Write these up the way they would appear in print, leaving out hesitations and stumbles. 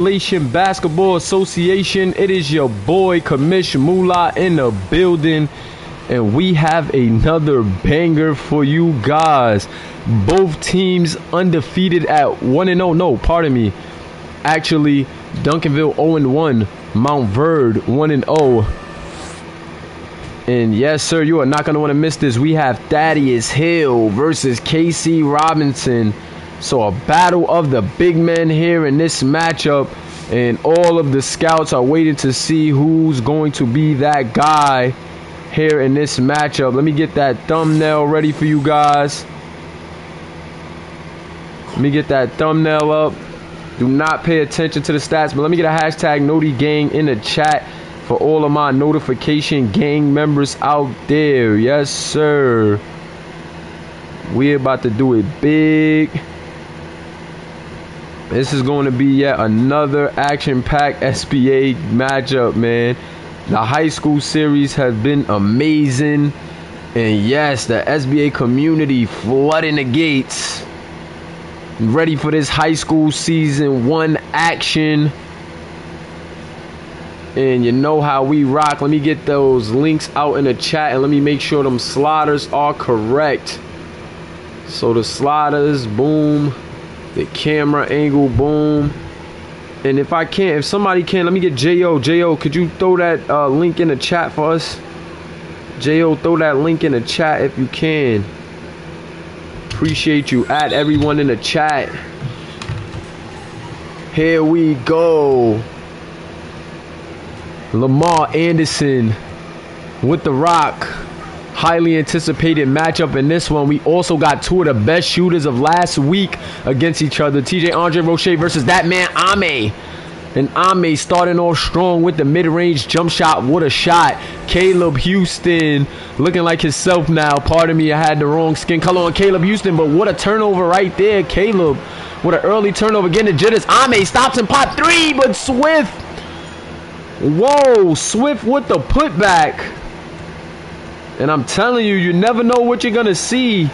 Basketball Association. It is your boy Commish Mula in the building, and we have another banger for you guys. Both teams undefeated at 1-0. No, pardon me. Actually, Duncanville 0-1, Montverde 1-0. And yes, sir, you are not going to want to miss this. We have Thaddeus Hill versus KC Robinson. So a battle of the big men here in this matchup, and all of the scouts are waiting to see who's going to be that guy here in this matchup. Let me get that thumbnail ready for you guys. Let me get that thumbnail up. Do not pay attention to the stats, but let me get a hashtag Noti Gang in the chat for all of my notification gang members out there. Yes, sir. We're about to do it big. This is going to be yet another action-packed SBA matchup, man. The high school series has been amazing. And yes, the SBA community flooding the gates. Ready for this high school season 1 action. And you know how we rock. Let me get those links out in the chat, and let me make sure them sliders are correct. So the sliders, boom. The camera angle, boom. And if somebody can, let me get J.O. Could you throw that link in the chat for us? J.O., throw that link in the chat if you can. Appreciate you. Add everyone in the chat. Here we go. Lamar Anderson with the rock. Highly anticipated matchup in this one. We also got two of the best shooters of last week against each other. TJ Andre Roche versus that man Ame. And Ame starting off strong with the mid-range jump shot. What a shot. Caleb Houston looking like himself now. Pardon me, I had the wrong skin color on Caleb Houston, but what a turnover right there. Caleb with an early turnover, getting the jitters. Ame stops and pop three, but Swift. Whoa, Swift with the putback. And I'm telling you, you never know what you're going to see.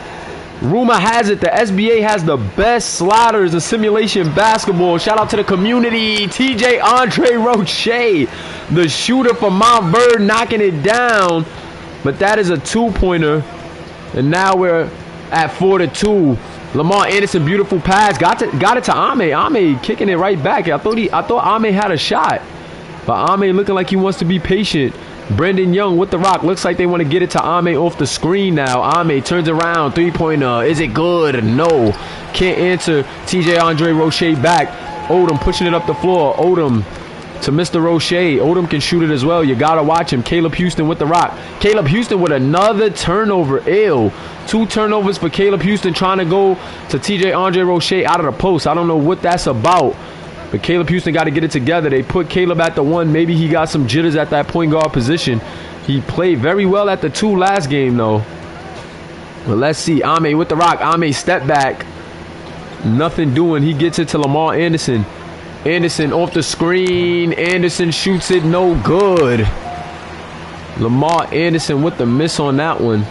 Rumor has it the SBA has the best sliders in simulation basketball. Shout out to the community. TJ Andre Roche, the shooter from Montverde, knocking it down. But that is a two-pointer. And now we're at 4-2. Lamar Anderson, beautiful pass. Got it to Ame. Ame kicking it right back. I thought Ame had a shot. But Ame looking like he wants to be patient. Brandon Young with the rock. Looks like they want to get it to Ame off the screen now. Ame turns around. Three-pointer. Is it good? No. Can't answer. TJ Andre Roche back. Odom pushing it up the floor. Odom to Mr. Roche. Odom can shoot it as well. You got to watch him. Caleb Houston with the rock. Caleb Houston with another turnover. Ew. 2 turnovers for Caleb Houston trying to go to TJ Andre Roche out of the post. I don't know what that's about. But Caleb Houston got to get it together. They put Caleb at the 1. Maybe he got some jitters at that point guard position. He played very well at the 2 last game, though. But let's see. Ame with the rock. Ame step back. Nothing doing. He gets it to Lamar Anderson. Anderson off the screen. Anderson shoots it. No good. Lamar Anderson with the miss on that one.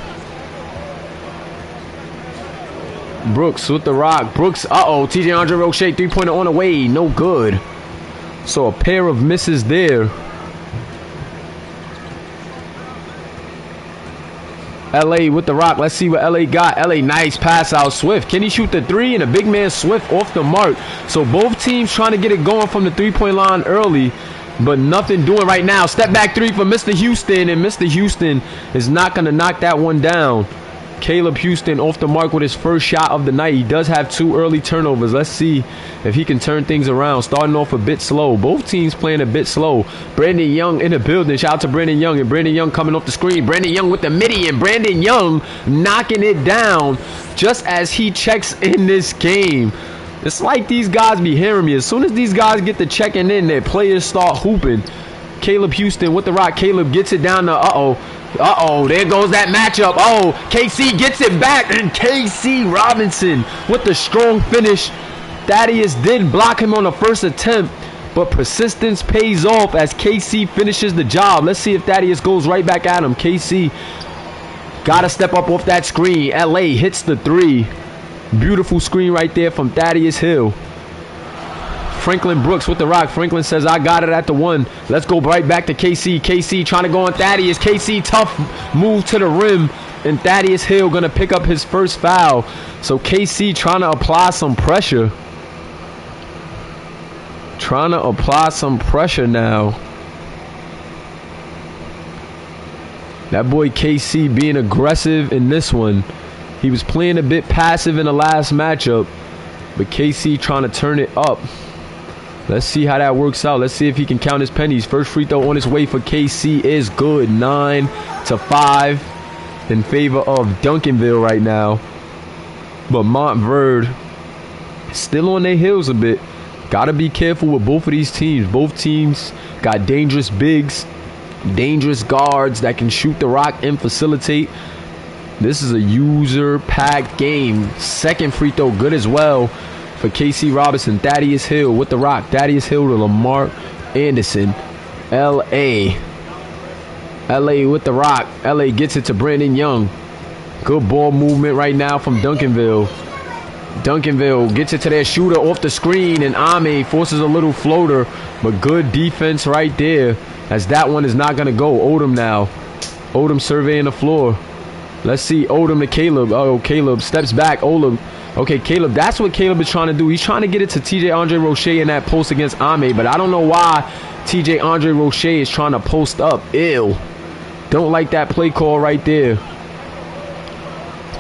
Brooks with the rock. Brooks, TJ Andre Roche, 3-pointer on the way. No good. So a pair of misses there. LA with the rock. Let's see what LA got. LA, nice pass out. Swift. Can he shoot the 3? And a big man Swift off the mark. So both teams trying to get it going from the 3-point line early, but nothing doing right now. Step back 3 for Mr. Houston, and Mr. Houston is not going to knock that one down. Caleb Houston off the mark with his first shot of the night. He does have 2 early turnovers. Let's see if he can turn things around. Starting off a bit slow. Both teams playing a bit slow. Brandon Young in the building. Shout out to Brandon Young. And Brandon Young coming off the screen. Brandon Young with the midi. And Brandon Young knocking it down just as he checks in this game. It's like these guys be hearing me. As soon as these guys get to checking in, their players start hooping. Caleb Houston with the rock. Caleb gets it down to there goes that matchup. KC gets it back, and KC Robinson with the strong finish. Thaddeus did block him on the first attempt, but persistence pays off as KC finishes the job. Let's see if Thaddeus goes right back at him. KC got to step up off that screen. LA hits the 3. Beautiful screen right there from Thaddeus Hill. Franklin Brooks with the rock. Franklin says, I got it at the 1. Let's go right back to KC. KC trying to go on Thaddeus. KC tough move to the rim. And Thaddeus Hill going to pick up his first foul. So KC trying to apply some pressure. Trying to apply some pressure now. That boy KC being aggressive in this one. He was playing a bit passive in the last matchup. But KC trying to turn it up. Let's see how that works out. Let's see if he can count his pennies. First free throw on his way for KC is good. 9-5 in favor of Duncanville right now. But Montverde still on their heels a bit. Got to be careful with both of these teams. Both teams got dangerous bigs, dangerous guards that can shoot the rock and facilitate. This is a user-packed game. Second free throw good as well for KC Robinson. Thaddeus Hill with the rock. Thaddeus Hill to Lamar Anderson. LA with the rock. LA gets it to Brandon Young. Good ball movement right now from Duncanville. Duncanville gets it to their shooter off the screen, and Ame forces a little floater, but good defense right there, as that one is not going to go. Odom now. Odom surveying the floor. Let's see, Odom to Caleb. Oh, Caleb steps back. Odom. Okay, Caleb, that's what Caleb is trying to do. He's trying to get it to TJ Andre Roche in that post against Ame, but I don't know why TJ Andre Roche is trying to post up. Ew. Don't like that play call right there.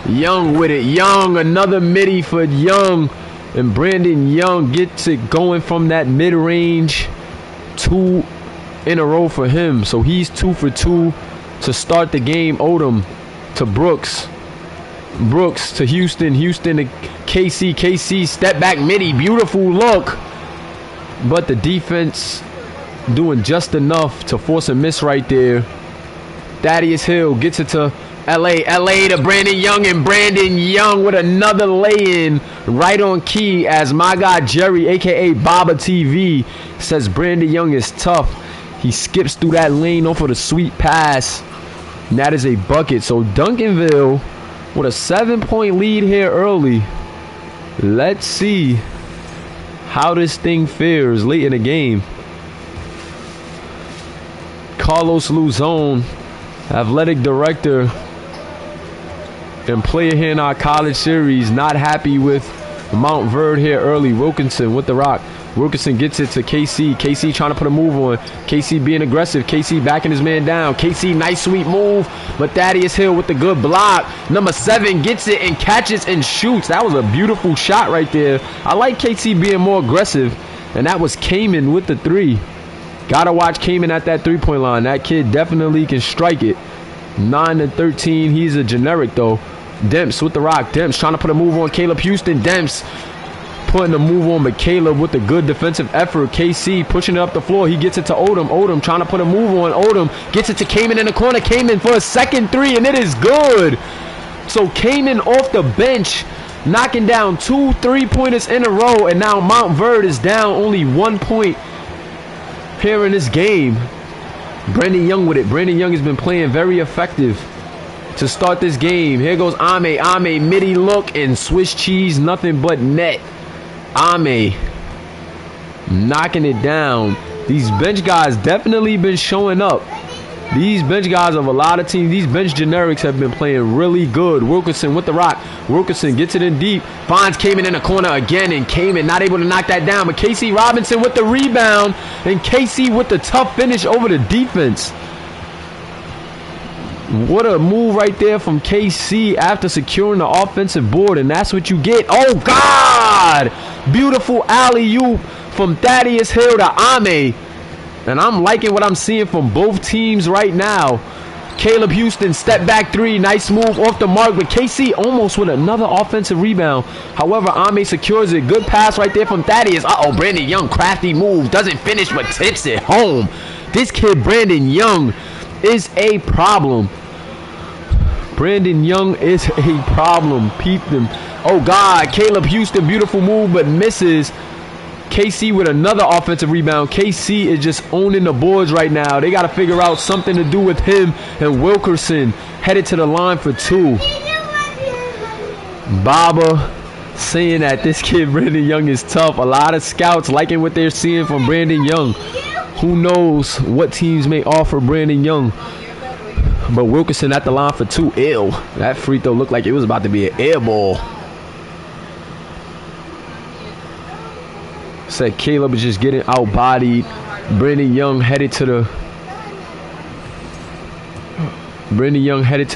Young with it. Young, another midi for Young. And Brandon Young gets it going from that mid-range. 2 in a row for him. So he's 2 for 2 to start the game. Odom to Brooks. Brooks to Houston. Houston to KC. KC step back midi. Beautiful look. But the defense doing just enough to force a miss right there. Thaddeus Hill gets it to LA to Brandon Young, and Brandon Young with another lay-in right on key, as my guy Jerry, aka Baba TV, says Brandon Young is tough. He skips through that lane off of the sweet pass, and that is a bucket. So Duncanville with a 7-point lead here early. Let's see how this thing fares late in the game. Carlos Luzon, athletic director and player here in our college series, not happy with Montverde here early. Wilkinson with the rock. Wilkinson gets it to KC. KC trying to put a move on. KC being aggressive. KC backing his man down. KC, nice sweet move. But Thaddeus Hill with the good block. Number 7 gets it and catches and shoots. That was a beautiful shot right there. I like KC being more aggressive. And that was Kamen with the 3. Gotta watch Kamen at that 3-point line. That kid definitely can strike it. 9-13. He's a generic though. Demps with the rock. Demps trying to put a move on Caleb Houston. Demps putting the move on, but Caleb with the good defensive effort. KC pushing it up the floor. He gets it to Odom. Odom trying to put a move on. Odom gets it to Kamen in the corner. Kamen for a second 3, and it is good. So Kamen off the bench, knocking down 2 3-pointers in a row, and now Montverde is down only 1 point here in this game. Brandon Young with it. Brandon Young has been playing very effective to start this game. Here goes Ame. Ame midi look and Swiss cheese, nothing but net. Ame knocking it down. These bench guys definitely been showing up. These bench guys of a lot of teams, these bench generics have been playing really good. Wilkinson with the rock. Wilkinson gets it in deep. Finds Kamen in the corner again, and Kamen not able to knock that down. But KC Robinson with the rebound, and KC with the tough finish over the defense. What a move right there from KC after securing the offensive board, and that's what you get. Oh, God! Beautiful alley-oop from Thaddeus Hill to Ame. And I'm liking what I'm seeing from both teams right now. Caleb Houston, step back 3. Nice move off the mark, but KC almost with another offensive rebound. However, Ame secures it. Good pass right there from Thaddeus. Uh-oh, Brandon Young, crafty move. Doesn't finish, but tips it home. This kid, Brandon Young, is a problem. Brandon Young is a problem. Peep them. Oh, God. Caleb Houston, beautiful move, but misses. KC with another offensive rebound. KC is just owning the boards right now. They got to figure out something to do with him. And Wilkerson headed to the line for 2. Baba saying that this kid Brandon Young is tough. A lot of scouts liking what they're seeing from Brandon Young. Who knows what teams may offer Brandon Young. But Wilkerson at the line for 2. Ill. That free throw looked like it was about to be an air ball. Said Caleb is just getting outbodied. Brandon Young headed to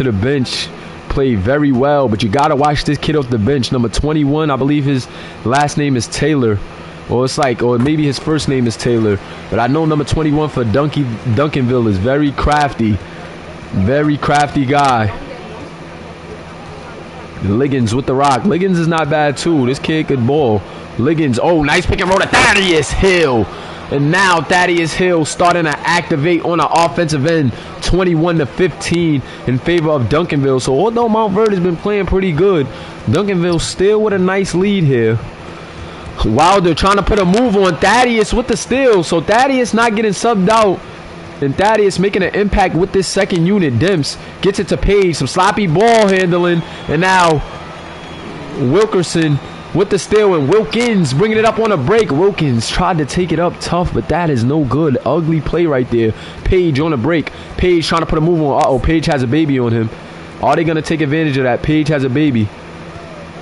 the bench. Played very well, but you gotta watch this kid off the bench. Number 21, I believe his last name is Taylor. Or maybe his first name is Taylor. But I know number 21 for Duncanville is very crafty. Very crafty guy. Liggins with the rock. Liggins is not bad too. This kid could ball. Liggins, oh, nice pick and roll to Thaddeus Hill. And now Thaddeus Hill starting to activate on the offensive end, 21-15 in favor of Duncanville. So although Montverde has been playing pretty good, Duncanville still with a nice lead here. Wilder trying to put a move on Thaddeus with the steal. So Thaddeus not getting subbed out. And Thaddeus making an impact with this second unit. Demps gets it to Page. Some sloppy ball handling. And now Wilkerson with the steal, and Wilkins bringing it up on a break. Wilkins tried to take it up tough, but that is no good. Ugly play right there. Page on a break. Page trying to put a move on. Uh-oh, Page has a baby on him. Are they going to take advantage of that? Page has a baby.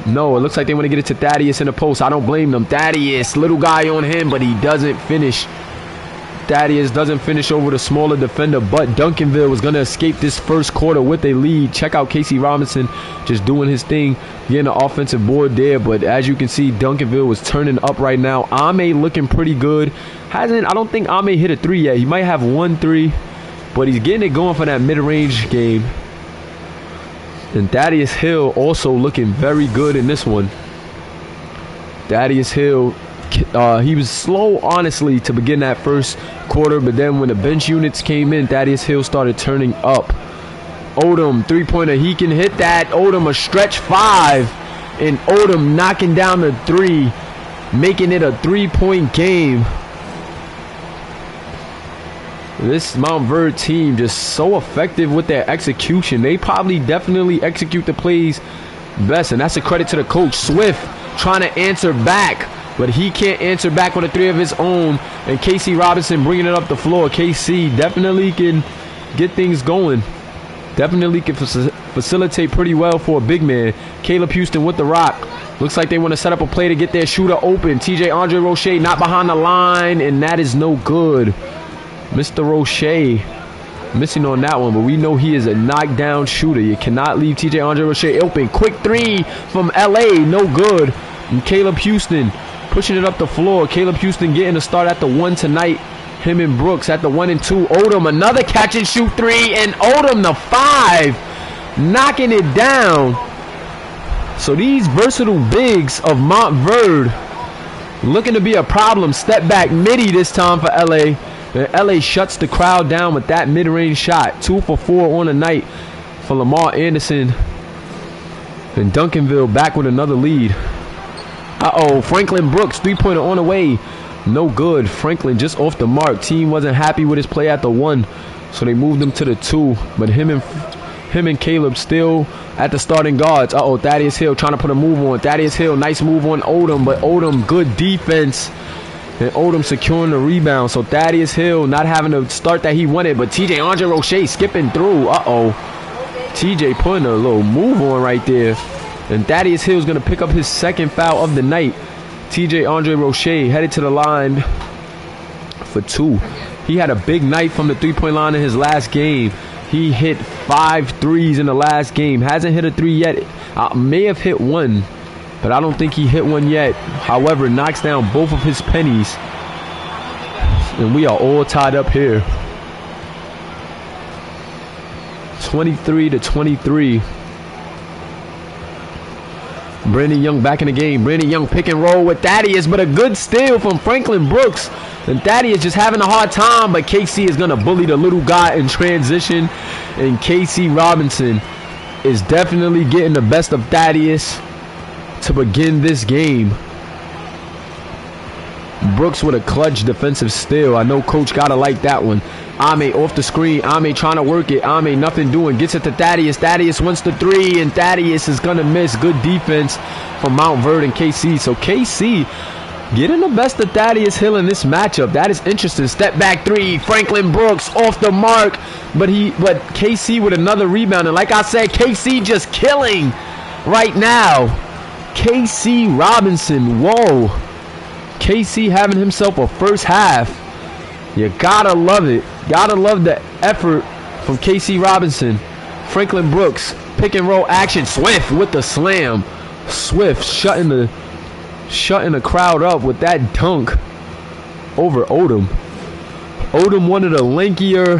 No, it looks like they want to get it to Thaddeus in the post. I don't blame them. Thaddeus, little guy on him, but he doesn't finish. Thaddeus doesn't finish over the smaller defender, but Duncanville was going to escape this first quarter with a lead. Check out Casey Robinson just doing his thing, getting the offensive board there. But as you can see, Duncanville was turning up right now. Ame looking pretty good. I don't think Ame hit a 3 yet. He might have 1 3, but he's getting it going for that mid-range game. And Thaddeus Hill also looking very good in this one. Thaddeus Hill, he was slow, honestly, to begin that first quarter, but then when the bench units came in, Thaddeus Hill started turning up. Odom, three-pointer, he can hit that. Odom, a stretch 5, and Odom knocking down the 3, making it a 3-point game. This Montverde team just so effective with their execution. They probably definitely execute the plays best, and that's a credit to the coach. Swift trying to answer back, but he can't answer back with a 3 of his own. And Casey Robinson bringing it up the floor. KC definitely can get things going. Definitely can facilitate pretty well for a big man. Caleb Houston with the rock. Looks like they want to set up a play to get their shooter open. TJ Andre Roche not behind the line, and that is no good. Mr. Roche missing on that one, but we know he is a knockdown shooter. You cannot leave TJ Andre Roche open. Quick 3 from LA, no good. And Caleb Houston pushing it up the floor. Caleb Houston getting a start at the 1 tonight. Him and Brooks at the 1 and 2. Odom, another catch and shoot 3, and Odom the 5, knocking it down. So these versatile bigs of Montverde looking to be a problem. Step back midi this time for LA. And LA shuts the crowd down with that mid-range shot. 2 for 4 on the night for Lamar Anderson. And Duncanville back with another lead. Uh-oh, Franklin Brooks, 3-pointer on the way. No good. Franklin just off the mark. Team wasn't happy with his play at the 1, so they moved him to the 2. But him and Caleb still at the starting guards. Uh-oh, Thaddeus Hill trying to put a move on. Thaddeus Hill, nice move on Odom, but Odom, good defense. And Odom securing the rebound. So Thaddeus Hill not having the start that he wanted, but TJ Andre Roche skipping through. Uh-oh. TJ putting a little move on right there. And Thaddeus Hill is going to pick up his second foul of the night. TJ Andre Roche headed to the line for 2. He had a big night from the 3-point line in his last game. He hit 5 threes in the last game. Hasn't hit a 3 yet. May have hit 1, but I don't think he hit 1 yet. However, knocks down both of his pennies. And we are all tied up here. 23-23. Brandon Young back in the game. Brandon Young pick and roll with Thaddeus, but a good steal from Franklin Brooks. And Thaddeus just having a hard time, but KC is going to bully the little guy in transition. And KC Robinson is definitely getting the best of Thaddeus to begin this game. Brooks with a clutch defensive steal. I know coach gotta like that one. Ame off the screen. Ame trying to work it. Ame nothing doing. Gets it to Thaddeus. Thaddeus wants the three, and Thaddeus is gonna miss. Good defense from Montverde and KC. So KC getting the best of Thaddeus Hill in this matchup. That is interesting. Step back three. Franklin Brooks off the mark, but KC with another rebound. And like I said, KC just killing right now. KC Robinson, whoa. KC having himself a first half. You gotta love it. Gotta love the effort from KC Robinson. Franklin Brooks, pick and roll action. Swift with the slam. Swift shutting the crowd up with that dunk over Odom. Odom, one of the lankier,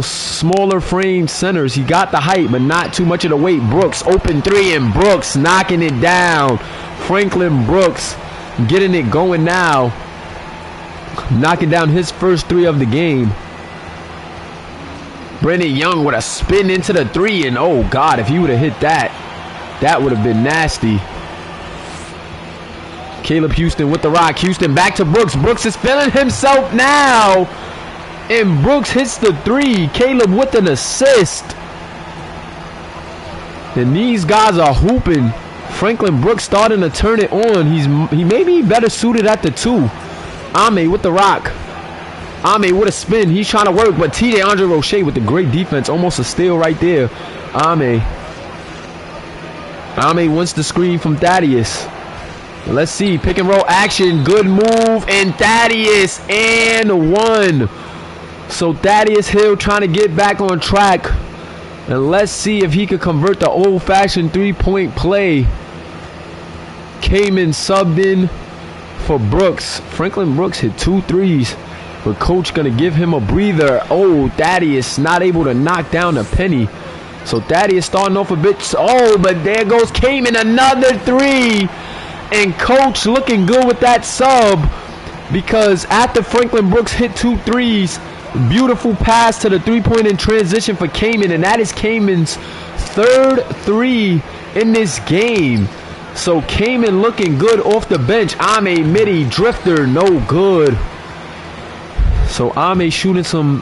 smaller frame centers. He got the height, but not too much of the weight. Brooks, open three, and Brooks knocking it down. Franklin Brooks getting it going now. Knocking down his first three of the game. Brennan Young with a spin into the three, and oh God, if he would have hit that, that would have been nasty. Caleb Houston with the rock. Houston back to Brooks. Brooks is feeling himself now. And Brooks hits the three. Caleb with an assist. And these guys are hooping. Franklin Brooks starting to turn it on. He may be better suited at the two. Ame with the rock. Ame with a spin. He's trying to work, but TJ Andre Roche with the great defense. Almost a steal right there. Ame wants the screen from Thaddeus. Let's see. Pick and roll action. Good move. And Thaddeus and one. So Thaddeus Hill trying to get back on track. And let's see if he could convert the old-fashioned three-point play. Cayman subbed in for Brooks. Franklin Brooks hit 2 threes. But coach going to give him a breather. Oh, Thaddeus not able to knock down a penny. So Thaddeus starting off a bit. Oh, but there goes Cayman. Another three. And coach looking good with that sub. Because after Franklin Brooks hit 2 threes, beautiful pass to the three-point in transition for Cayman. And that is Cayman's third three in this game. So Cayman looking good off the bench. Ame midi drifter, no good. So Ame shooting some.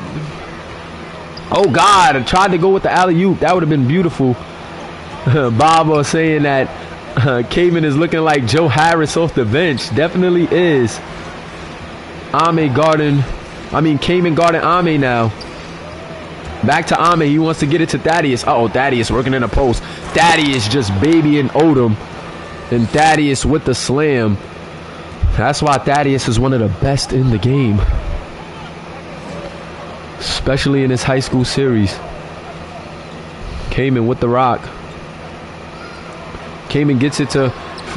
Oh God, I tried to go with the alley-oop. That would have been beautiful. Baba saying that Cayman is looking like Joe Harris off the bench. Definitely is. Cayman guarding Ame now. Back to Ame. He wants to get it to Thaddeus. Uh-oh, Thaddeus working in a post. Thaddeus just babying Odom. And Thaddeus with the slam. That's why Thaddeus is one of the best in the game. Especially in his high school series. Cayman with the rock. Cayman gets it to...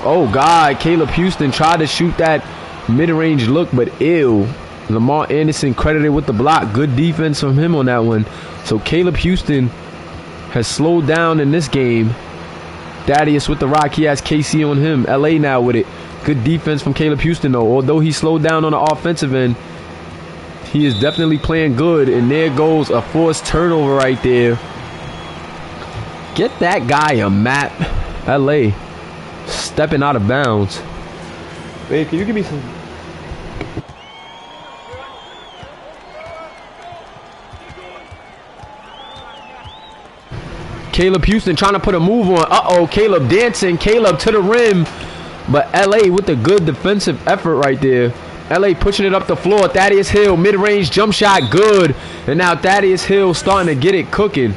Oh, God. Caleb Houston tried to shoot that mid-range look, but ew. Lamar Anderson credited with the block. Good defense from him on that one. So Caleb Houston has slowed down in this game. Thaddeus with the rock. He has KC on him. LA now with it. Good defense from Caleb Houston, though. Although he slowed down on the offensive end, he is definitely playing good. And there goes a forced turnover right there. Get that guy a map. LA stepping out of bounds. Hey, can you give me some... Caleb Houston trying to put a move on. Uh-oh, Caleb dancing. Caleb to the rim. But LA with a good defensive effort right there. LA pushing it up the floor. Thaddeus Hill, mid-range jump shot, good. And now Thaddeus Hill starting to get it cooking.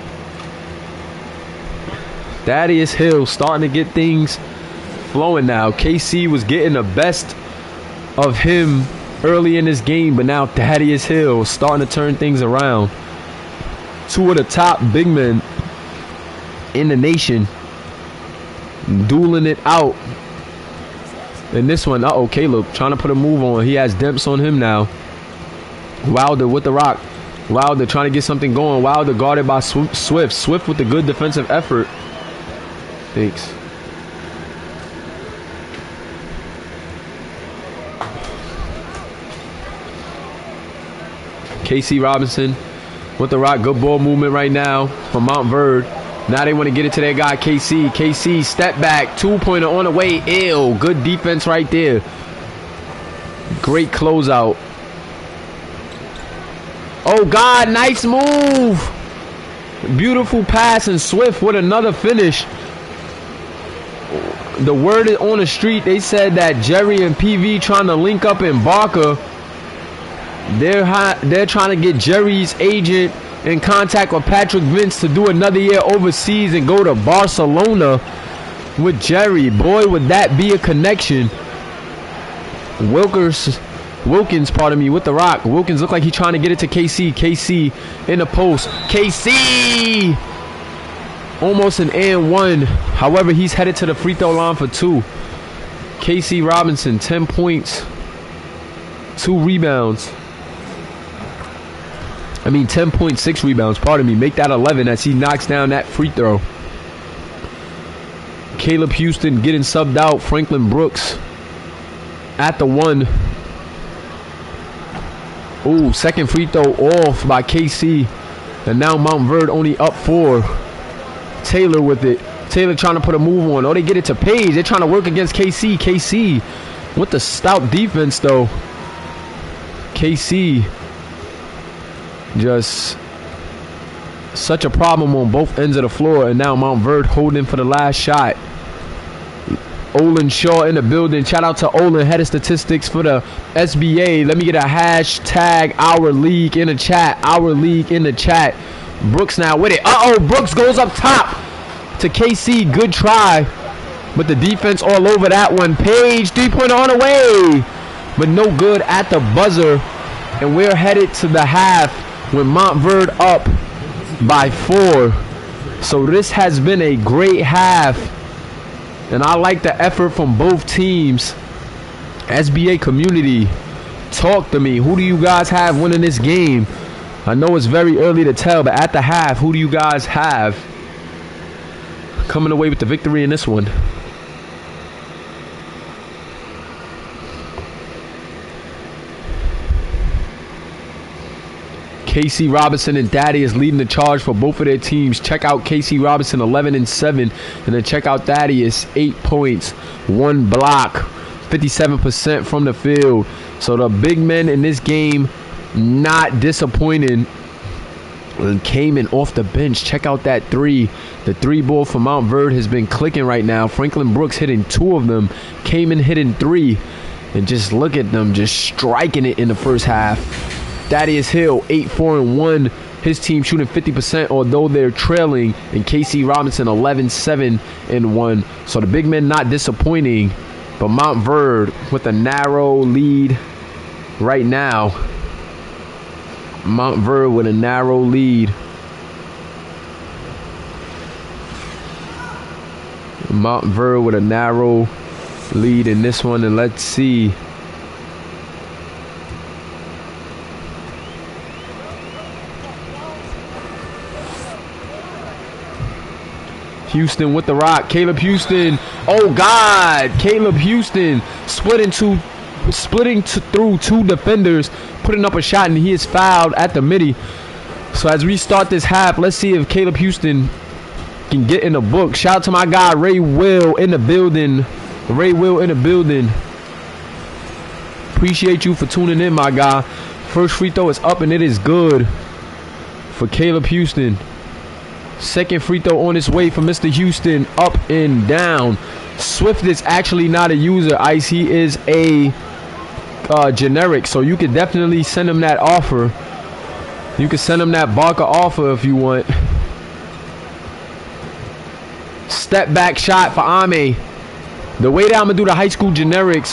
Thaddeus Hill starting to get things flowing now. KC was getting the best of him early in this game, but now Thaddeus Hill starting to turn things around. Two of the top big men in the nation dueling it out. And this one, uh-oh, Caleb trying to put a move on. He has Demps on him now. Wilder with the rock. Wilder trying to get something going. Wilder guarded by Swift. Swift with the good defensive effort. Thanks. KC Robinson with the rock. Good ball movement right now from Montverde. Now they want to get it to their guy, KC. KC, step back. Two-pointer on the way. Ew. Good defense right there. Great closeout. Oh, God. Nice move. Beautiful pass, and Swift with another finish. The word is on the street. They said that Jerry and PV trying to link up in Barker. They're trying to get Jerry's agent in contact with Patrick Vince to do another year overseas and go to Barcelona with Jerry. Boy, would that be a connection. Wilkins, pardon me, with the rock. Wilkins look like he's trying to get it to KC. KC in the post. KC! Almost an and one. However, he's headed to the free throw line for 2. KC Robinson, 10 points, 2 rebounds. 10.6 rebounds, pardon me. Make that 11 as he knocks down that free throw. Caleb Houston getting subbed out. Franklin Brooks at the 1. Ooh, second free throw off by KC. And now Montverde only up 4. Taylor with it. Taylor trying to put a move on. Oh, they get it to Page. They're trying to work against KC. KC with the stout defense, though. KC just such a problem on both ends of the floor. And now Montverde holding for the last shot. Olin Shaw in the building. Shout out to Olin, head of statistics for the SBA. Let me get a hashtag our league in the chat. Our league in the chat. Brooks now with it. Brooks goes up top to KC. Good try. But the defense all over that one. Page, 3-pointer on the way. But no good at the buzzer. And we're headed to the half with Montverde up by 4. So this has been a great half. And I like the effort from both teams. SBA community, talk to me. Who do you guys have winning this game? I know it's very early to tell, but at the half, who do you guys have coming away with the victory in this one? KC Robinson and Thaddeus leading the charge for both of their teams. Check out KC Robinson 11-7, and then check out Thaddeus 8 points, 1 block, 57% from the field. So the big men in this game not disappointing and came in off the bench. Check out that 3. The 3 ball for Montverde has been clicking right now. Franklin Brooks hitting 2 of them, came in hitting 3, and just look at them just striking it in the first half. Thaddeus Hill, 8-4-1. His team shooting 50%, although they're trailing. And KC Robinson, 11-7-1. So the big men not disappointing. But Montverde with a narrow lead right now. Montverde with a narrow lead. Montverde with a narrow lead in this one. And let's see. Houston with the rock. Caleb Houston. Oh, God. Caleb Houston splitting through 2 defenders, putting up a shot, and he is fouled at the midi. So as we start this half, let's see if Caleb Houston can get in the book. Shout out to my guy, Ray Will, in the building. Ray Will in the building. Appreciate you for tuning in, my guy. First free throw is up, and it is good for Caleb Houston. Second free throw on its way for Mr. Houston. Up and down. Swift is actually not a user, Ice. He is a generic. So you could definitely send him that offer. You can send him that Barker offer if you want. Step back shot for Ame. The way that I'm going to do the high school generics,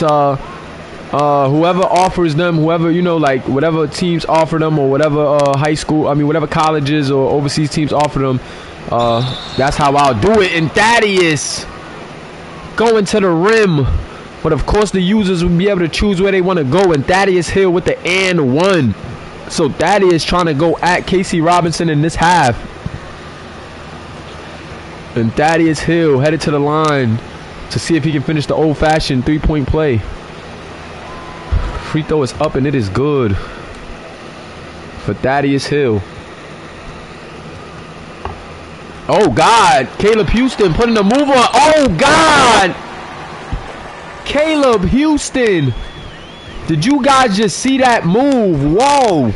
whoever offers them, whoever, like whatever teams offer them, or whatever whatever colleges or overseas teams offer them, that's how I'll do it. And Thaddeus going to the rim, but of course the users will be able to choose where they want to go. And Thaddeus Hill with the and 1. So Thaddeus trying to go at KC Robinson in this half. And Thaddeus Hill headed to the line to see if he can finish the old-fashioned 3-point play. Free throw is up, and it is good for Thaddeus Hill. Oh, God. Caleb Houston putting the move on. Oh, God. Caleb Houston Did you guys just see that move? Whoa.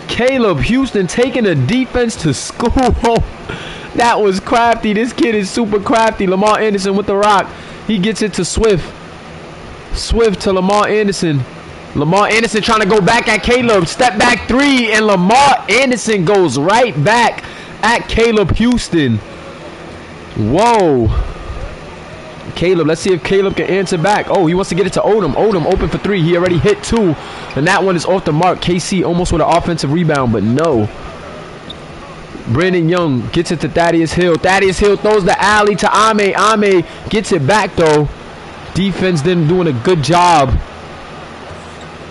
Caleb Houston taking the defense to school. That was crafty. This kid is super crafty. Lamar Anderson with the rock. He gets it to Swift. Swift to Lamar Anderson. Lamar Anderson trying to go back at Caleb. Step back three. And Lamar Anderson goes right back at Caleb Houston. Whoa. Caleb, let's see if Caleb can answer back. Oh, he wants to get it to Odom. Odom open for three. He already hit two. And that one is off the mark. KC almost with an offensive rebound, but no. Brandon Young gets it to Thaddeus Hill. Thaddeus Hill throws the alley to Ame. Ame gets it back, though. Defense then doing a good job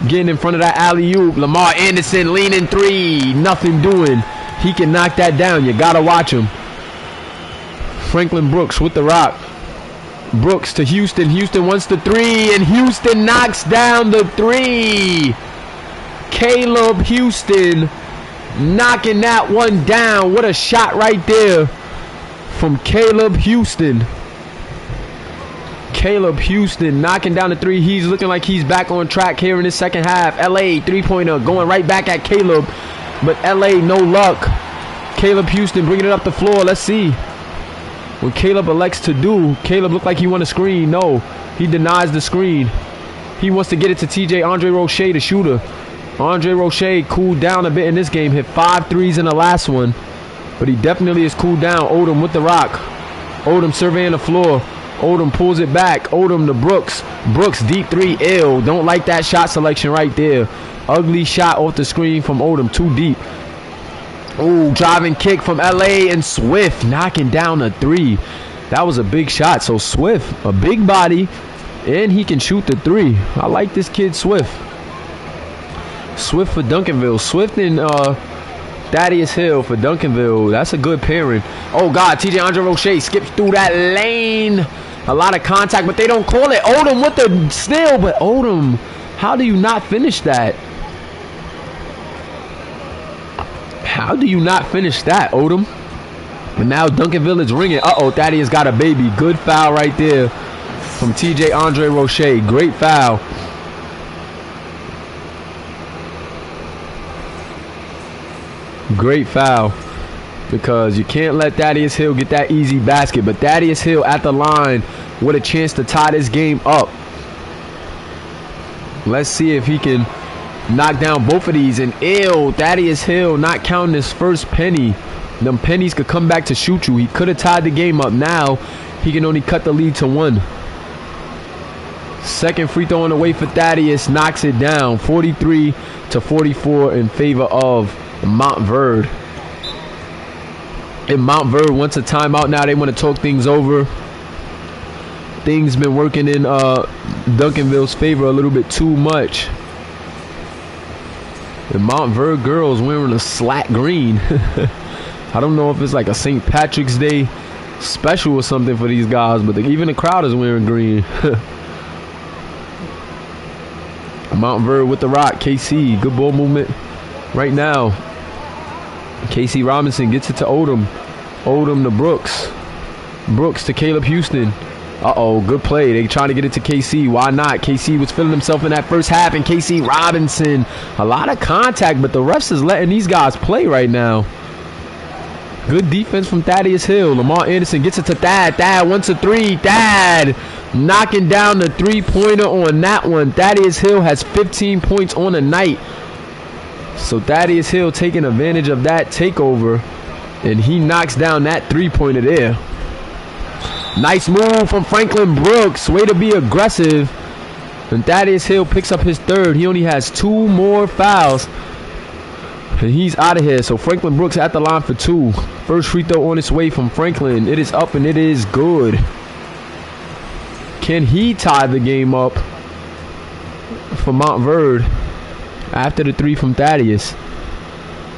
getting in front of that alley-oop. Lamar Anderson leaning three. Nothing doing. He can knock that down. You got to watch him. Franklin Brooks with the rock. Brooks to Houston. Houston wants the three, and Houston knocks down the three. Caleb Houston knocking that one down. What a shot right there from Caleb Houston. Caleb Houston knocking down the three. He's looking like he's back on track here in the second half. LA three-pointer going right back at Caleb, but LA no luck. Caleb Houston bringing it up the floor. Let's see what Caleb elects to do. Caleb looked like he won a screen. No, he denies the screen. He wants to get it to TJ Andre Roche, the shooter. Andre Roche cooled down a bit in this game. Hit 5 threes in the last one, but he definitely is cooled down. Odom with the rock. Odom surveying the floor. Odom pulls it back. Odom to Brooks. Brooks deep three. Ill. Don't like that shot selection right there. Ugly shot off the screen from Odom. Too deep. Ooh, driving kick from LA, and Swift knocking down a three. That was a big shot. So Swift, a big body, and he can shoot the three. I like this kid Swift. Swift for Duncanville. Swift and Thaddeus Hill for Duncanville. That's a good pairing. Oh God, TJ Andre Roche skips through that lane. A lot of contact, but they don't call it. Odom with the steal, but Odom, how do you not finish that? How do you not finish that, Odom? And now Duncanville is ringing. Uh-oh, Thaddeus got a baby. Good foul right there from TJ Andre Roche. Great foul. Great foul, because you can't let Thaddeus Hill get that easy basket. But Thaddeus Hill at the line with a chance to tie this game up. Let's see if he can knock down both of these. And Thaddeus Hill not counting his first penny. Them pennies could come back to shoot you. He could have tied the game up. Now he can only cut the lead to 1. Second free throw on the way for Thaddeus. Knocks it down. 43-44 in favor of Montverde. And Montverde wants a timeout now. They want to talk things over. Things been working in Duncanville's favor a little bit too much. The Montverde girls wearing a slack green. I don't know if it's like a St. Patrick's Day special or something for these guys, but even the crowd is wearing green. Montverde with the rock. KC, good ball movement right now. KC Robinson gets it to Odom. Odom to Brooks. Brooks to Caleb Houston. Uh-oh, good play. They trying to get it to KC. Why not? KC was feeling himself in that first half, and KC Robinson. A lot of contact, but the refs is letting these guys play right now. Good defense from Thaddeus Hill. Lamar Anderson gets it to Thad. Thad wants a three. Thad knocking down the three-pointer on that one. Thaddeus Hill has 15 points on the night. So Thaddeus Hill taking advantage of that takeover, and he knocks down that three-pointer there. Nice move from Franklin Brooks. Way to be aggressive. And Thaddeus Hill picks up his third. He only has 2 more fouls, and he's out of here. So Franklin Brooks at the line for 2. First free throw on its way from Franklin. It is up and it is good. Can he tie the game up for Montverde after the 3 from Thaddeus?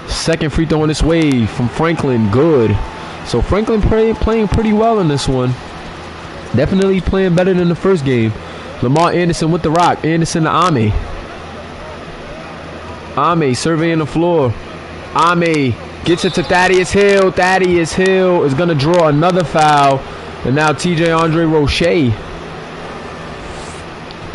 Second free throw on its way from Franklin. Good. So Franklin playing pretty well in this one. Definitely playing better than the first game. Lamar Anderson with the rock. Anderson to Ame. Ame surveying the floor. Ame gets it to Thaddeus Hill. Thaddeus Hill is going to draw another foul. And now TJ Andre Roche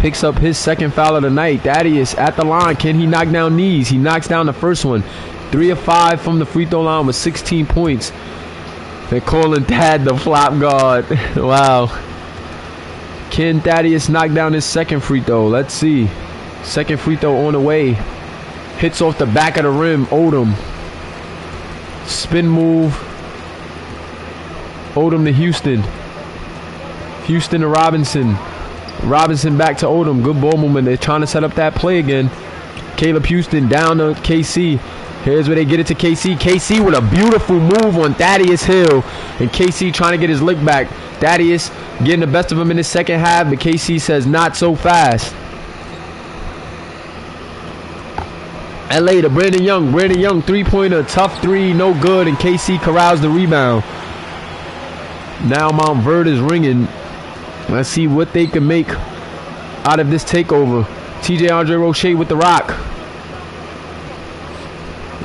picks up his second foul of the night. Thaddeus at the line. Can he knock down these? He knocks down the first one. 3 of 5 from the free throw line with 16 points. They're calling Thad the flop guard. Wow. Can Thaddeus knock down his second free throw? Let's see. Second free throw on the way. Hits off the back of the rim. Odom. Spin move. Odom to Houston. Houston to Robinson. Robinson back to Odom. Good ball movement. They're trying to set up that play again. Caleb Houston down to KC. Here's where they get it to KC. KC with a beautiful move on Thaddeus Hill. And KC trying to get his lick back. Thaddeus getting the best of him in the second half. But KC says not so fast. LA to Brandon Young. Brandon Young three-pointer. Tough three. No good. And KC corrals the rebound. Now Montverde is ringing. Let's see what they can make out of this takeover. TJ Andre Roche with the rock.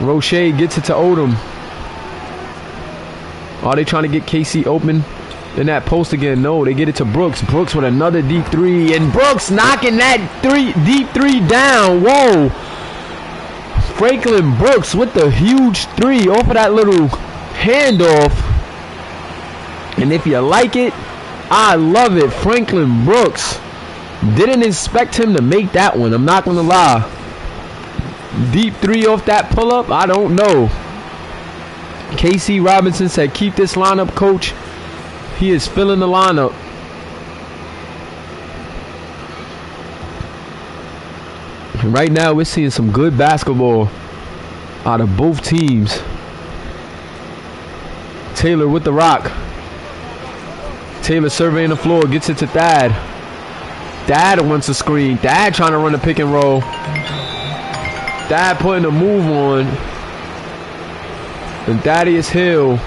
Roche gets it to Odom. Are they trying to get KC open in that post again? No, they get it to Brooks. Brooks with another deep three. And Brooks knocking that deep three down. Whoa. Franklin Brooks with the huge three off of that little handoff. And if you like it, I love it. Franklin Brooks. Didn't expect him to make that one. I'm not going to lie. Deep three off that pull-up? I don't know. KC Robinson said, keep this lineup, coach. He is filling the lineup. And right now, we're seeing some good basketball out of both teams. Taylor with the rock. Taylor surveying the floor, gets it to Thad. Thad wants a screen. Thad trying to run a pick and roll. Thad putting a move on. And Thaddeus Hill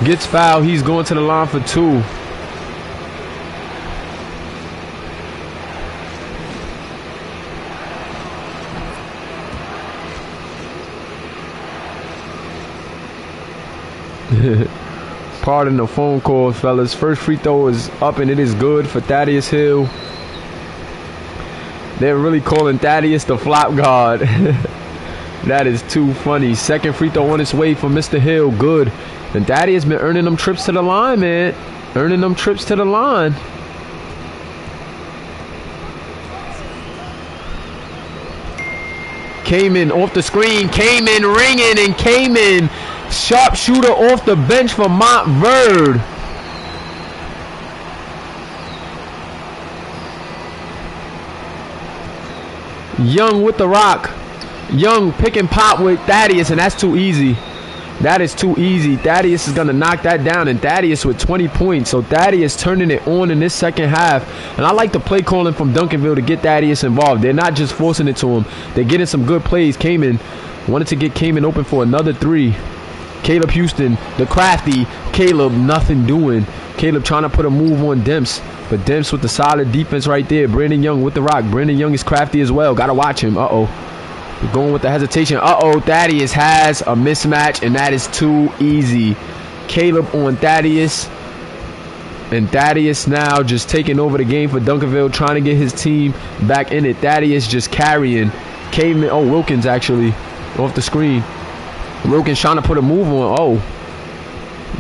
gets fouled. He's going to the line for 2. Pardon the phone call, fellas. First free throw is up and it is good for Thaddeus Hill. They're really calling Thaddeus the flop guard. That is too funny. Second free throw on its way for Mr. Hill. Good. And Thaddeus been earning them trips to the line, man. Earning them trips to the line. Came in off the screen. Came in ringing and came in. Sharpshooter off the bench for Montverde. Young with the rock. Young pick and pop with Thaddeus, and that's too easy. That is too easy. Thaddeus is going to knock that down, and Thaddeus with 20 points. So Thaddeus turning it on in this second half. And I like the play calling from Duncanville to get Thaddeus involved. They're not just forcing it to him. They're getting some good plays. Kamen wanted to get Kamen open for another 3. Caleb Houston, the crafty. Caleb, nothing doing. Caleb trying to put a move on Demps. But Demps with the solid defense right there. Brandon Young with the rock. Brandon Young is crafty as well. Got to watch him. Uh-oh. Going with the hesitation. Uh-oh. Thaddeus has a mismatch, and that is too easy. Caleb on Thaddeus. And Thaddeus now just taking over the game for Duncanville, trying to get his team back in it. Thaddeus just carrying. Caveman. Oh, Wilkins actually off the screen. Wilkins trying to put a move on. Oh.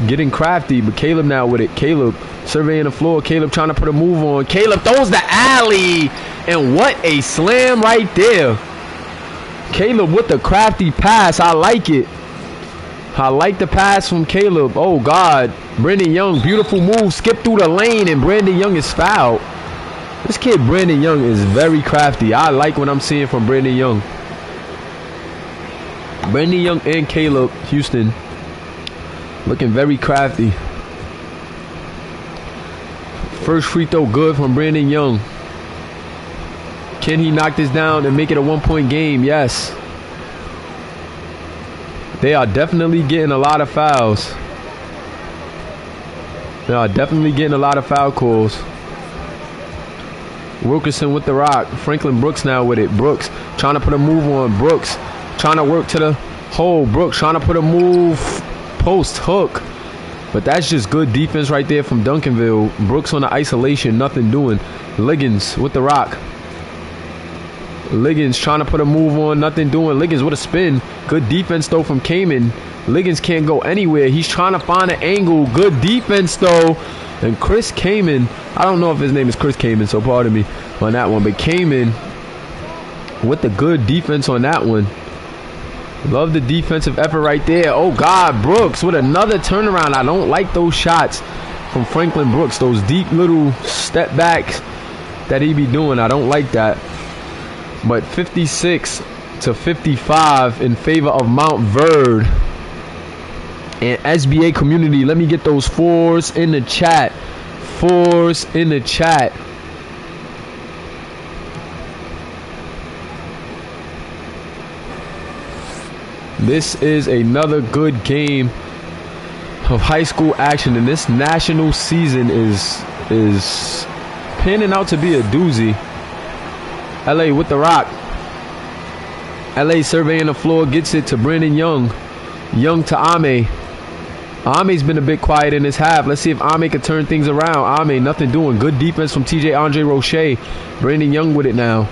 Getting crafty, but Caleb now with it. Caleb surveying the floor. Caleb trying to put a move on. Caleb throws the alley. And what a slam right there. Caleb with the crafty pass. I like it. I like the pass from Caleb. Oh, God. Brandon Young, beautiful move. Skip through the lane, and Brandon Young is fouled. This kid, Brandon Young, is very crafty. I like what I'm seeing from Brandon Young. Brandon Young and Caleb Houston looking very crafty. First free throw good from Brandon Young. Can he knock this down and make it a 1-point game? Yes. They are definitely getting a lot of fouls. They are definitely getting a lot of foul calls. Wilkerson with the rock. Franklin Brooks now with it. Brooks trying to put a move on. Brooks trying to work to the hole. Brooks trying to put a move. Post hook. But that's just good defense right there from Duncanville. Brooks on the isolation, nothing doing. Liggins with the rock. Liggins trying to put a move on, nothing doing. Liggins with a spin. Good defense though from Kamen. Liggins can't go anywhere. He's trying to find an angle. Good defense though. And Chris Kamen, I don't know if his name is Chris Kamen, so pardon me on that one. But Kamen with the good defense on that one. Love the defensive effort right there. Oh God, Brooks with another turnaround. I don't like those shots from Franklin Brooks. Those deep little step backs that he be doing. I don't like that. But 56 to 55 in favor of Montverde. And SBA community, let me get those fours in the chat. Fours in the chat. This is another good game of high school action, and this national season is panning out to be a doozy. LA with the rock. LA surveying the floor, gets it to Brandon Young. Young to Ame. Ame's been a bit quiet in this half. Let's see if Ame can turn things around. Ame, nothing doing. Good defense from TJ Andre Roche. Brandon Young with it now.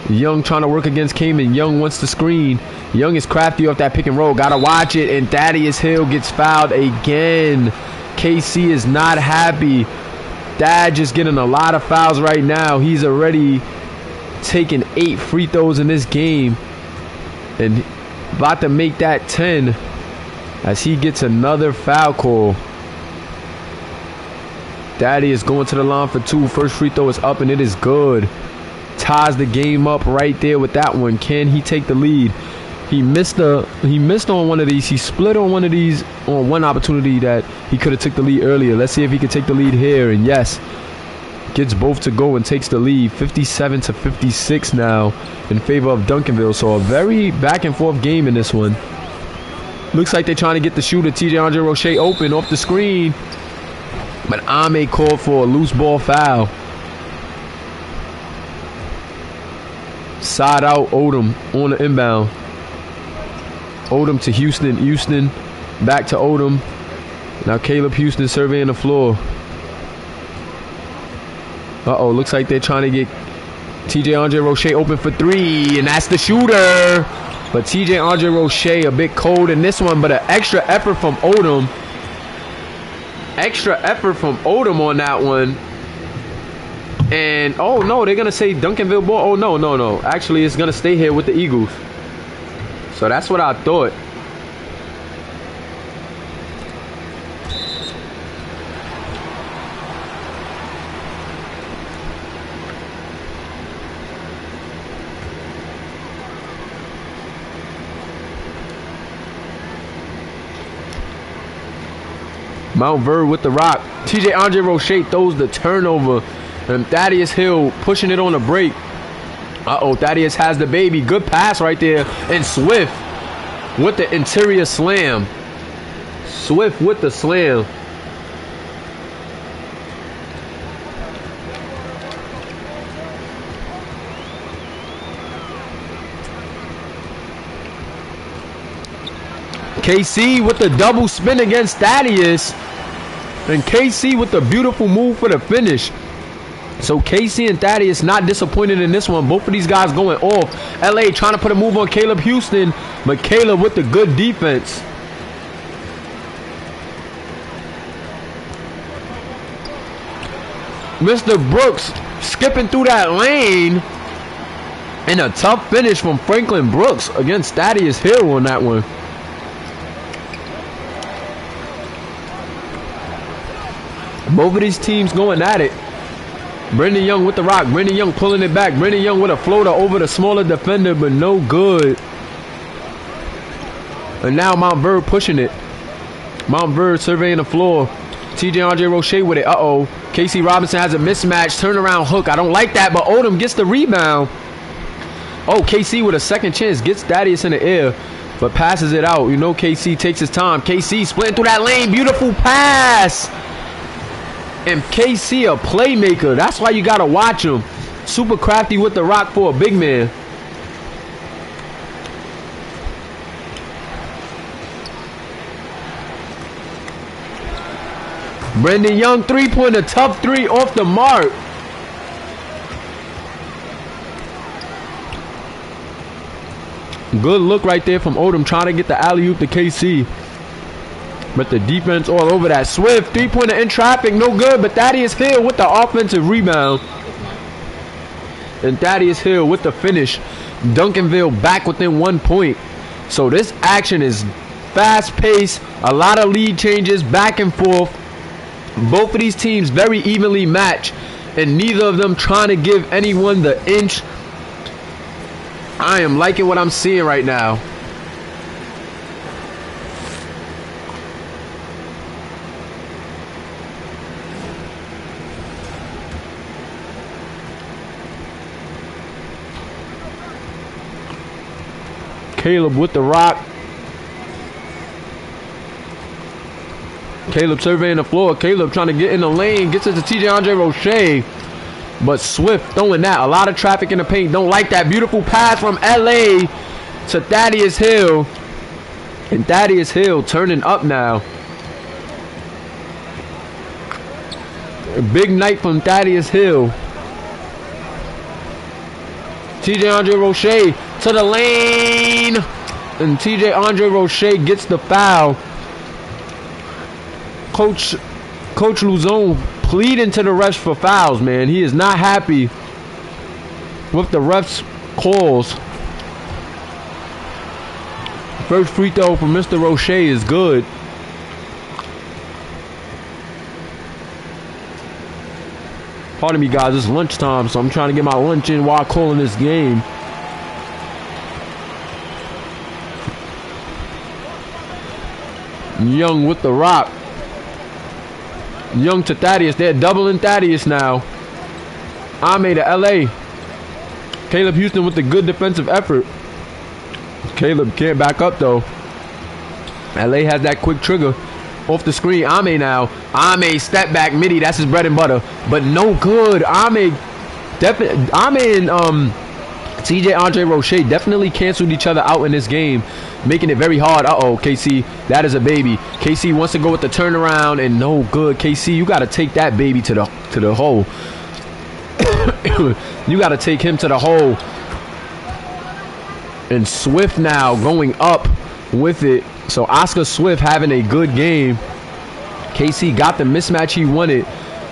Young trying to work against Kamen. Young wants the screen. Young is crafty off that pick and roll. Gotta watch it. And Thaddeus Hill gets fouled again. KC is not happy. Thad just getting a lot of fouls right now. He's already taken 8 free throws in this game. And about to make that 10 as he gets another foul call. Thaddeus going to the line for 2. First free throw is up and it is good. Ties the game up right there with that one. Can he take the lead? He missed on one of these. He split on one of these on one opportunity that he could have took the lead earlier. Let's see if he can take the lead here. And yes, gets both to go and takes the lead. 57 to 56 now in favor of Duncanville. So a very back and forth game in this one. Looks like they're trying to get the shooter TJ Andre Roche open off the screen. But Ame called for a loose ball foul. Side out Odom on the inbound. Odom to Houston. Houston back to Odom. Now Caleb Houston surveying the floor. Uh-oh, looks like they're trying to get TJ Andre Roche open for 3. And that's the shooter. But TJ Andre Roche a bit cold in this one. But an extra effort from Odom. Extra effort from Odom on that one. And, oh, no, they're going to say Duncanville ball. Oh, no. Actually, it's going to stay here with the Eagles. So that's what I thought. Montverde with the rock. TJ Andre Roche throws the turnover. And Thaddeus Hill pushing it on the break. Uh-oh, Thaddeus has the baby. Good pass right there. And Swift with the interior slam. Swift with the slam. KC with the double spin against Thaddeus. And KC with the beautiful move for the finish. So KC and Thaddeus not disappointed in this one. Both of these guys going off. LA trying to put a move on Caleb Houston. But Caleb with the good defense. Mr. Brooks skipping through that lane. And a tough finish from Franklin Brooks against Thaddeus Hill on that one. Both of these teams going at it. Brandon Young with the rock. Brandon Young pulling it back. Brandon Young with a floater over the smaller defender, but no good. And now Montverde pushing it. Montverde surveying the floor. TJ Andre Roche with it. Uh-oh. Casey Robinson has a mismatch. Turnaround hook. I don't like that, but Odom gets the rebound. Oh, KC with a second chance. Gets Thaddeus in the air, but passes it out. You know KC takes his time. KC splitting through that lane. Beautiful pass. And KC a playmaker. That's why you got to watch him. Super crafty with the rock for a big man. Brandon Young, three-pointer, tough three off the mark. Good look right there from Odom, trying to get the alley-oop to KC. But the defense all over that. Swift, three-pointer in traffic, no good. But Thaddeus Hill with the offensive rebound. And Thaddeus Hill with the finish. Duncanville back within 1 point. So this action is fast-paced. A lot of lead changes back and forth. Both of these teams very evenly matched. And neither of them trying to give anyone the inch. I am liking what I'm seeing right now. Caleb with the rock. Caleb surveying the floor. Caleb trying to get in the lane. Gets it to TJ Andre Roche. But Swift throwing that. A lot of traffic in the paint. Don't like that. Beautiful pass from LA to Thaddeus Hill. And Thaddeus Hill turning up now. A big night from Thaddeus Hill. TJ Andre Roche to the lane. And TJ Andre Roche gets the foul. Coach Luzon pleading to the refs for fouls, man. He is not happy with the refs' calls. First free throw from Mr. Roche is good. Pardon me, guys. It's lunchtime, so I'm trying to get my lunch in while calling this game. Young with the rock. Young to Thaddeus. They're doubling Thaddeus now. Ame to LA. Caleb Houston with the good defensive effort. Caleb can't back up though. LA has that quick trigger. Off the screen. Ame now. Ame step back midi. That's his bread and butter. But no good. Ame and TJ Andre Roche definitely canceled each other out in this game, making it very hard. Uh-oh, KC, that is a baby. KC wants to go with the turnaround, and no good. KC, you got to take that baby to the hole. You got to take him to the hole. And Swift now going up with it. So Oscar Swift having a good game. KC got the mismatch he wanted,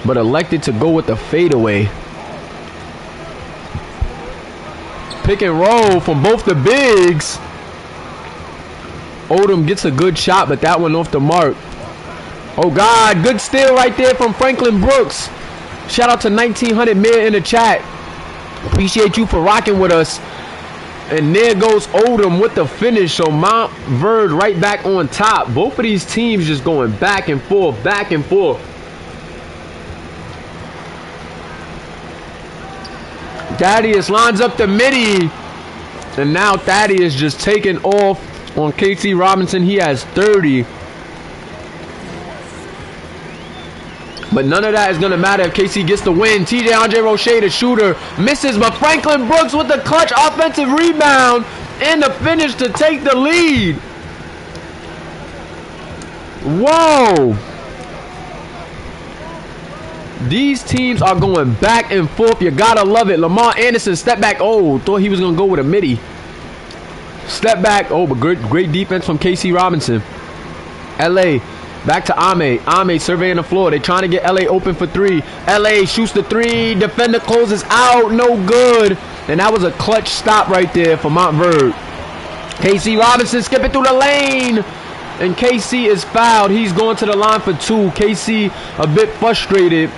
but elected to go with the fadeaway. Pick and roll from both the bigs. Odom gets a good shot, but that one off the mark. Oh, God. Good steal right there from Franklin Brooks. Shout out to 1900 Mir in the chat. Appreciate you for rocking with us. And there goes Odom with the finish. So Montverde right back on top. Both of these teams just going back and forth, back and forth. Thaddeus lines up the midi. And now Thaddeus just taking off on KC Robinson. He has 30. But none of that is going to matter if KC gets the win. TJ Andre Roche, the shooter, misses. But Franklin Brooks with the clutch offensive rebound and the finish to take the lead. Whoa. These teams are going back and forth. You gotta love it. Lamar Anderson, step back. Oh, thought he was gonna go with a midi. Step back. Oh, but great defense from KC Robinson. LA, back to Ame. Ame surveying the floor. They're trying to get LA open for three. LA shoots the three. Defender closes out. No good. And that was a clutch stop right there for Montverde. KC Robinson skipping through the lane. And KC is fouled. He's going to the line for two. KC a bit frustrated.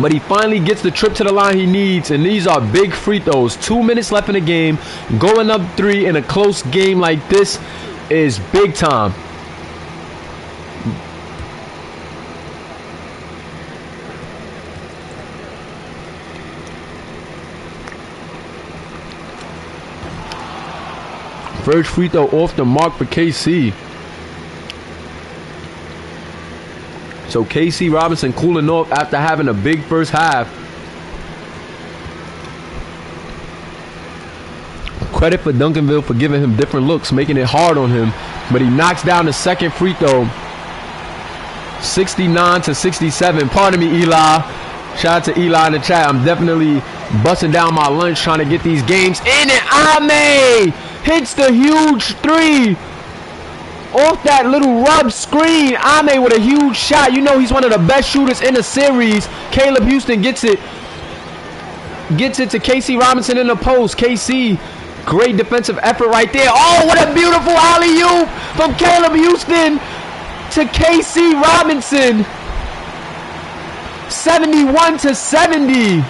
But he finally gets the trip to the line he needs. And these are big free throws. 2 minutes left in the game. Going up three in a close game like this is big time. First free throw off the mark for KC. So KC Robinson cooling off after having a big first half. Credit for Duncanville for giving him different looks, making it hard on him. But he knocks down the second free throw. 69 to 67. Pardon me, Eli. Shout out to Eli in the chat. I'm definitely busting down my lunch trying to get these games in. And Ame hits the huge three off that little rub screen. Ame with a huge shot. You know he's one of the best shooters in the series. Caleb Houston gets it to KC Robinson in the post. KC, great defensive effort right there. Oh, what a beautiful alley-oop from Caleb Houston to KC Robinson. 71 to 70.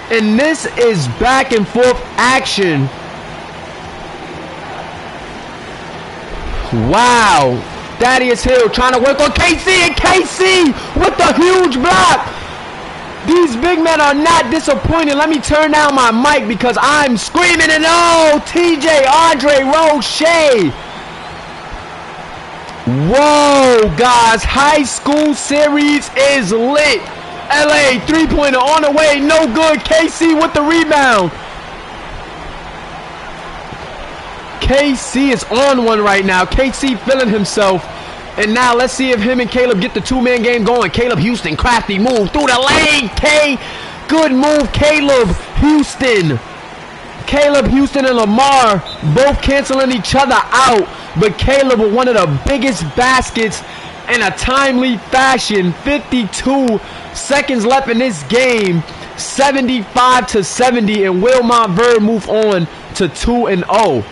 And this is back and forth action. Wow. Thaddeus Hill trying to work on KC, and KC with the huge block. These big men are not disappointed. Let me turn down my mic because I'm screaming, and oh, TJ Andre Roche. Whoa, guys, high school series is lit. LA three-pointer on the way, no good. KC with the rebound. KC is on one right now. KC feeling himself. And now let's see if him and Caleb get the two-man game going. Caleb Houston, crafty move through the lane. Good move, Caleb Houston. Caleb Houston and Lamar both canceling each other out. But Caleb with one of the biggest baskets in a timely fashion. 52 seconds left in this game. 75 to 70. And will Montverde move on to 2-0.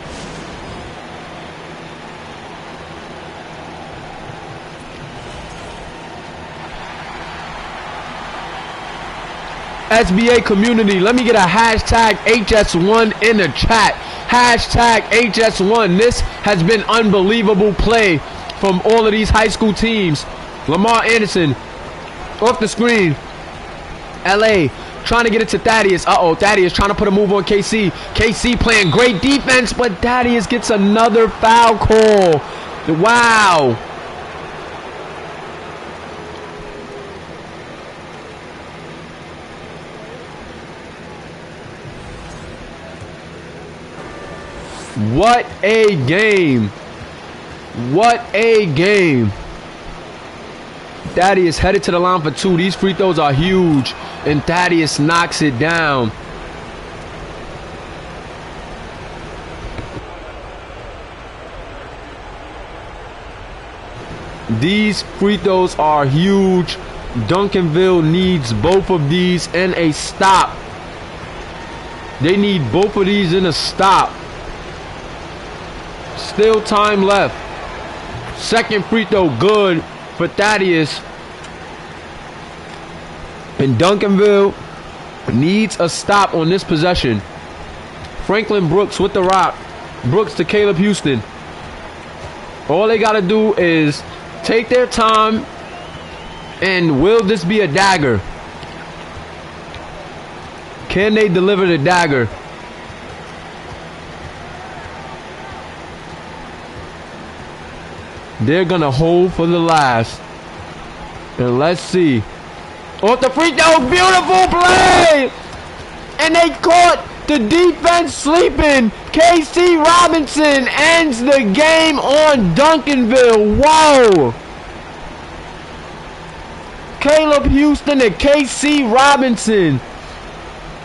SBA community, let me get a hashtag HS1 in the chat. Hashtag HS1. This has been unbelievable play from all of these high school teams. Lamar Anderson off the screen. LA trying to get it to Thaddeus. Uh-oh, Thaddeus trying to put a move on KC. KC playing great defense, but Thaddeus gets another foul call. Wow. What a game. What a game. Thaddeus headed to the line for two. These free throws are huge. And Thaddeus knocks it down. These free throws are huge. Duncanville needs both of these and a stop. They need both of these in a stop. Still time left. Second free throw good for Thaddeus. And Duncanville needs a stop on this possession. Franklin Brooks with the rock. Brooks to Caleb Houston. All they got to do is take their time. And will this be a dagger? Can they deliver the dagger? They're going to hold for the last. And let's see. Off the free throw. Beautiful play. And they caught the defense sleeping. KC Robinson ends the game on Duncanville. Whoa. Caleb Houston and KC Robinson.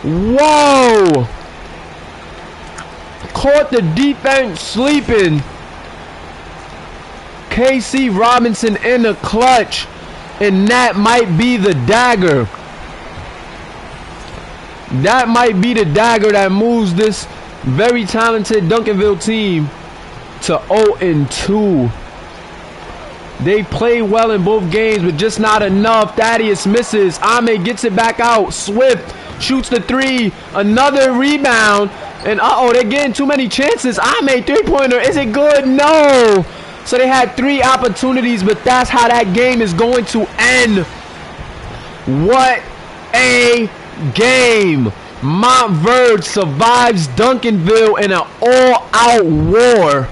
Whoa. Caught the defense sleeping. KC Robinson in the clutch, and that might be the dagger. That might be the dagger that moves this very talented Duncanville team to 0-2. They play well in both games, but just not enough. Thaddeus misses. Ame gets it back out. Swift shoots the three. Another rebound. And uh-oh, they're getting too many chances. Ame three-pointer. Is it good? No. So they had 3 opportunities, but that's how that game is going to end. What a game. Montverde survives Duncanville in an all-out war.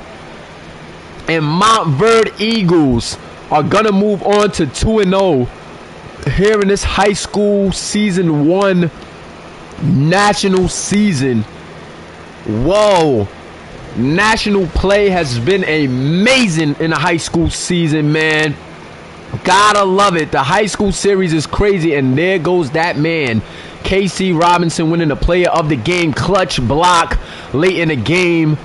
And Montverde Eagles are going to move on to 2-0 here in this high school season 1 national season. Whoa. National play has been amazing in the high school season, man. Gotta love it. The high school series is crazy, and there goes that man. KC Robinson winning the player of the game. Clutch block late in the game.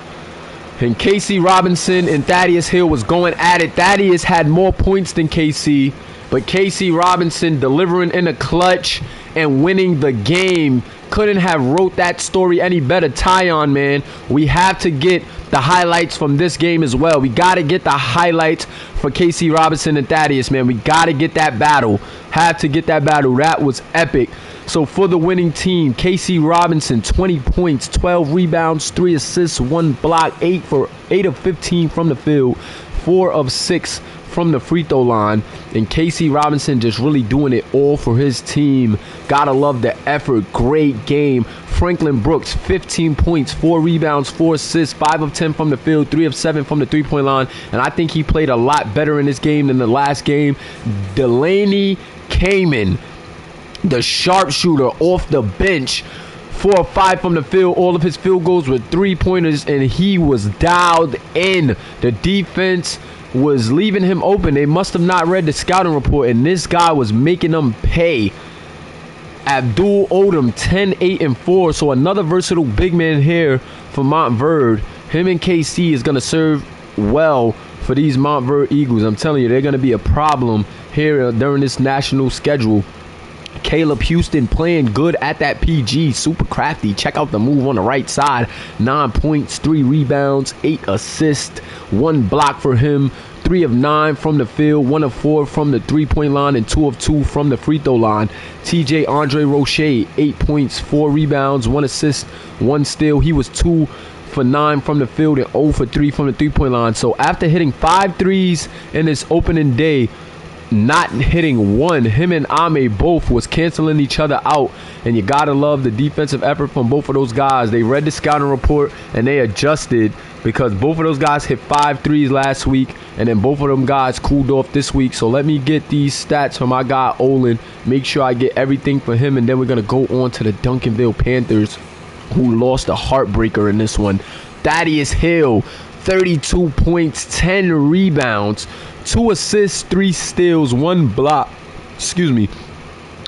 And KC Robinson and Thaddeus Hill was going at it. Thaddeus had more points than KC, but KC Robinson delivering in the clutch and winning the game. Couldn't have wrote that story any better. Tyon, man, we have to get the highlights from this game as well. We got to get the highlights for KC Robinson and Thaddeus, man. We got to get that battle. Have to get that battle. That was epic. So for the winning team, KC Robinson, 20 points, 12 rebounds, 3 assists, 1 block, 8 of 15 from the field, 4 of 6 from the free throw line. And KC Robinson just really doing it all for his team. Gotta love the effort. Great game. Franklin Brooks, 15 points, 4 rebounds, 4 assists, 5 of 10 from the field, 3 of 7 from the three-point line. And I think he played a lot better in this game than the last game. Delaney Kamen, the sharpshooter off the bench, 4 of 5 from the field. All of his field goals were 3-pointers, and he was dialed in. The defense was leaving him open. They must have not read the scouting report, and this guy was making them pay. Abdul Odom, 10, 8, and 4. So another versatile big man here for Montverde. Him and KC is going to serve well for these Montverde Eagles. I'm telling you, they're going to be a problem here during this national schedule. Caleb Houston playing good at that PG. Super crafty. Check out the move on the right side. 9 points, 3 rebounds, 8 assists, 1 block for him. 3 of 9 from the field, 1 of 4 from the three-point line, and 2 of 2 from the free throw line. TJ Andre Roche, 8 points, 4 rebounds, 1 assist, 1 steal. He was 2 for 9 from the field and 0 for 3 from the three-point line. So after hitting 5 threes in this opening day, not hitting one, him and Ame both was canceling each other out. And you gotta love the defensive effort from both of those guys. They read the scouting report and they adjusted, because both of those guys hit 5 threes last week, and then both of them guys cooled off this week. So let me get these stats from my guy Olin, make sure I get everything for him, and then we're gonna go on to the Duncanville Panthers, who lost a heartbreaker in this one. Thaddeus Hill, 32 points, 10 rebounds, 2 assists, 3 steals, 1 block.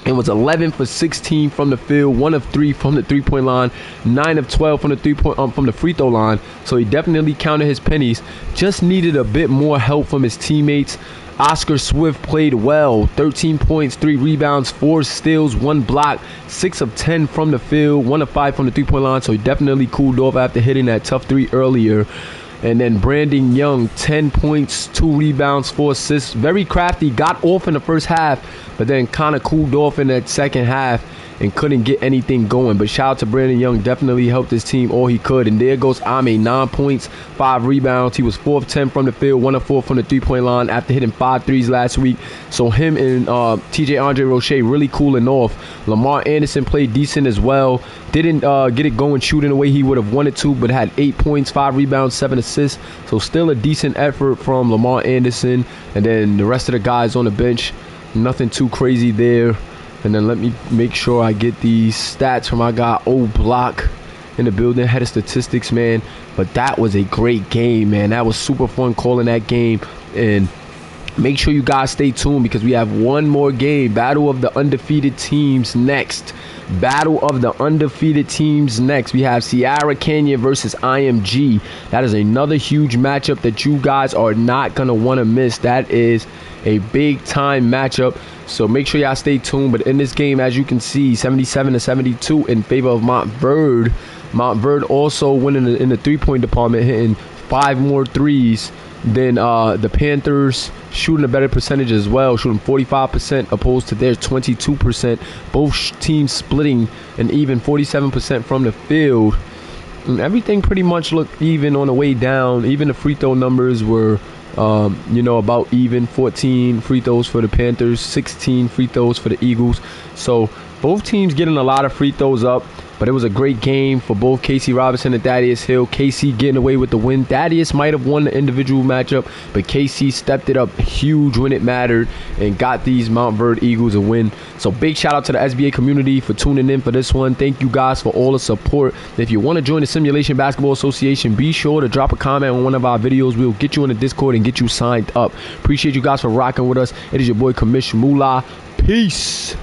It was 11 for 16 from the field, 1 of 3 from the three-point line, 9 of 12 from the from the free throw line. So he definitely counted his pennies. Just needed a bit more help from his teammates. Oscar Swift played well. 13 points, 3 rebounds, 4 steals, 1 block, 6 of 10 from the field, 1 of 5 from the three-point line. So he definitely cooled off after hitting that tough 3 earlier. And then Brandon Young, 10 points, 2 rebounds, 4 assists. Very crafty. Got off in the first half, but then kind of cooled off in that second half and couldn't get anything going. But shout out to Brandon Young. Definitely helped his team all he could. And there goes Ame, 9 points, 5 rebounds. He was 4 of 10 from the field, 1 of 4 from the three-point line after hitting 5 threes last week. So him and TJ Andre Roche really cooling off. Lamar Anderson played decent as well. Didn't get it going shooting the way he would have wanted to, but had 8 points, 5 rebounds, 7 assists. So still a decent effort from Lamar Anderson. And then the rest of the guys on the bench, nothing too crazy there. And then let me make sure I get these stats from my guy O-Block in the building. Head of statistics, man. But that was a great game, man. That was super fun calling that game. And make sure you guys stay tuned, because we have one more game. Battle of the undefeated teams next. Battle of the undefeated teams next. We have Sierra Canyon versus IMG. That is another huge matchup that you guys are not going to want to miss. That is a big time matchup. So make sure y'all stay tuned. But in this game, as you can see, 77-72 in favor of Montverde. Montverde also winning in the three-point department, hitting 5 more threes than the Panthers, shooting a better percentage as well, shooting 45% opposed to their 22%. Both teams splitting an even 47% from the field. And everything pretty much looked even on the way down. Even the free throw numbers were about even. 14 free throws for the Panthers, 16 free throws for the Eagles. So both teams getting a lot of free throws up. But it was a great game for both Casey Robinson and Thaddeus Hill. Casey getting away with the win. Thaddeus might have won the individual matchup, but Casey stepped it up huge when it mattered and got these Montverde Eagles a win. So big shout out to the SBA community for tuning in for this one. Thank you guys for all the support. If you want to join the Simulation Basketball Association, be sure to drop a comment on one of our videos. We'll get you in the Discord and get you signed up. Appreciate you guys for rocking with us. It is your boy Commish Mula. Peace.